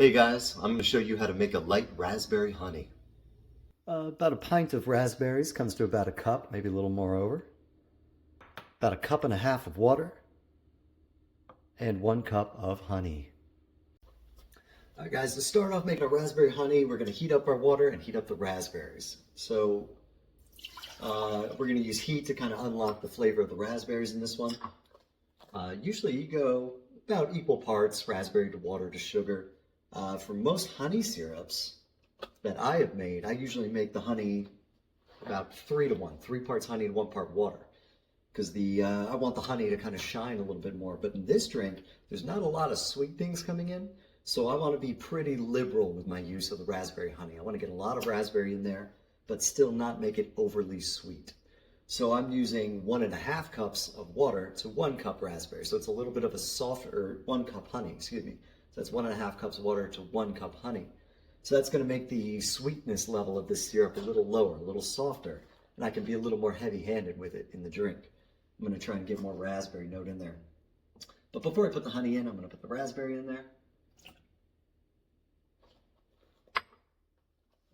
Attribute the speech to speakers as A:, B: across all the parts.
A: Hey guys, I'm going to show you how to make a light raspberry honey. About a pint of raspberries comes to about a cup, maybe a little more over. About a cup and a half of water. And 1 cup of honey. Alright guys, to start off making a raspberry honey, we're going to heat up our water and heat up the raspberries. So we're going to use heat to kind of unlock the flavor of the raspberries in this one. Usually you go about equal parts raspberry to water to sugar. For most honey syrups that I have made, I usually make the honey about 3 to 1, 3 parts honey to 1 part water. Because I want the honey to kind of shine a little bit more. But in this drink, there's not a lot of sweet things coming in. So I want to be pretty liberal with my use of the raspberry honey. I want to get a lot of raspberry in there, but still not make it overly sweet. So I'm using 1.5 cups of water to 1 cup raspberry. So it's a little bit of a softer, 1 cup honey, excuse me. So that's 1.5 cups of water to 1 cup honey. So that's going to make the sweetness level of this syrup a little lower, a little softer, and I can be a little more heavy-handed with it in the drink. I'm going to try and get more raspberry note in there. But before I put the honey in, I'm going to put the raspberry in there.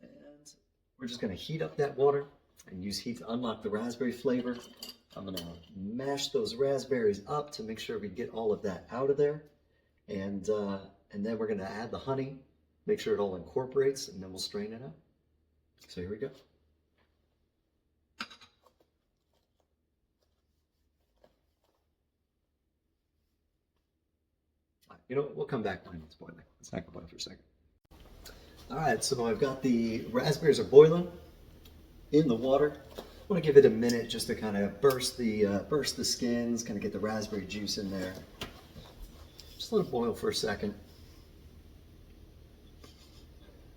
A: And we're just going to heat up that water and use heat to unlock the raspberry flavor. I'm going to mash those raspberries up to make sure we get all of that out of there. And then we're going to add the honey, make sure it all incorporates, and then we'll strain it out. So here we go. You know what? We'll come back when it's boiling. It's not going to boil for a second. All right, so I've got the raspberries are boiling in the water. I want to give it a minute just to kind of burst the skins, kind of get the raspberry juice in there. Just let it boil for a second.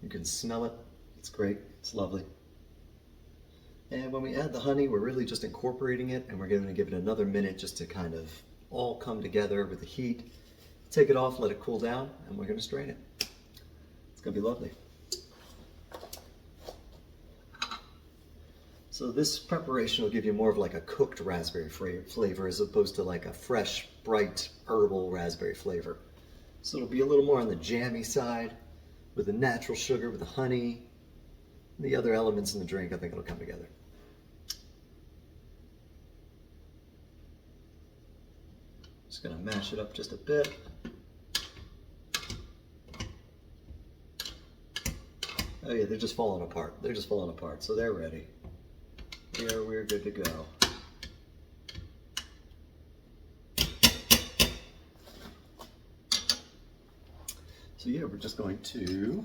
A: You can smell it. It's great. It's lovely. And when we add the honey, we're really just incorporating it, and we're going to give it another minute just to kind of all come together with the heat. Take it off, let it cool down, and we're going to strain it. It's going to be lovely. So this preparation will give you more of like a cooked raspberry flavor as opposed to like a fresh, bright, herbal raspberry flavor. So it'll be a little more on the jammy side with the natural sugar, with the honey, and the other elements in the drink. I think it'll come together. Just going to mash it up just a bit. Oh yeah, they're just falling apart. They're just falling apart, so they're ready. Here, we're good to go. So yeah, we're just going to,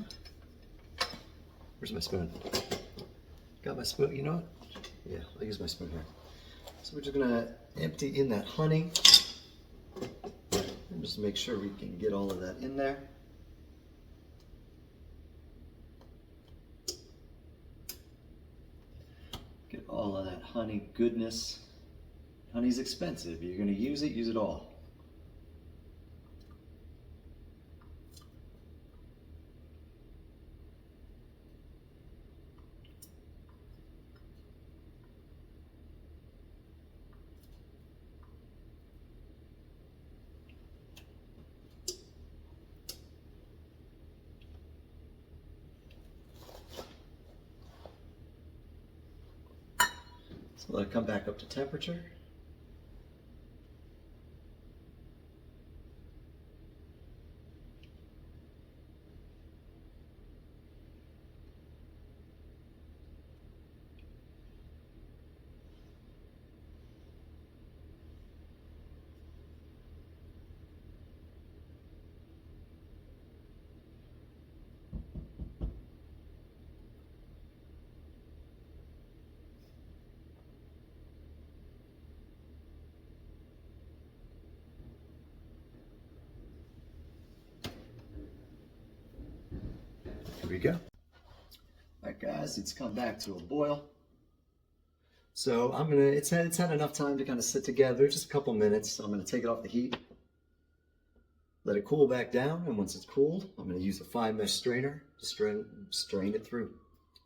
A: where's my spoon? Got my spoon, you know what? Yeah, I'll use my spoon here. So we're just gonna empty in that honey. And just make sure we can get all of that in there. Get all of that honey goodness. Honey's expensive. You're gonna use it all. So let it come back up to temperature. Here we go. All right, guys, it's come back to a boil. So it's had enough time to kind of sit together, just a couple minutes. So I'm gonna take it off the heat, let it cool back down, and once it's cooled, I'm gonna use a fine mesh strainer to strain it through.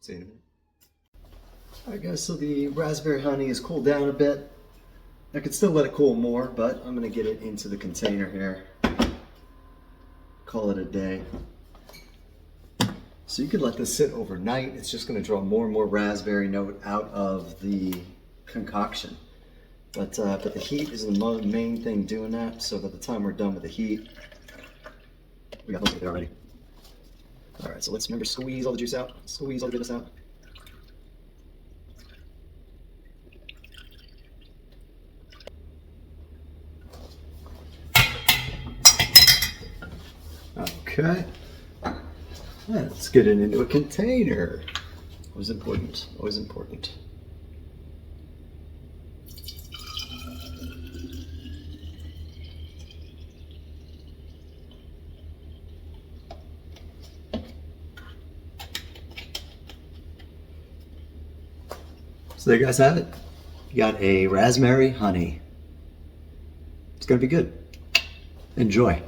A: See you in a minute. All right, guys, so the raspberry honey is cooled down a bit. I could still let it cool more, but I'm gonna get it into the container here. Call it a day. So you could let this sit overnight. It's just going to draw more and more raspberry note out of the concoction. But the heat is the main thing doing that. So by the time we're done with the heat, we got most of it already. All right, so let's remember squeeze all the juice out. Squeeze all the goodness out. Okay. Let's get it into a container. Always important, always important. So there you guys have it. You got a raspberry honey. It's gonna be good. Enjoy.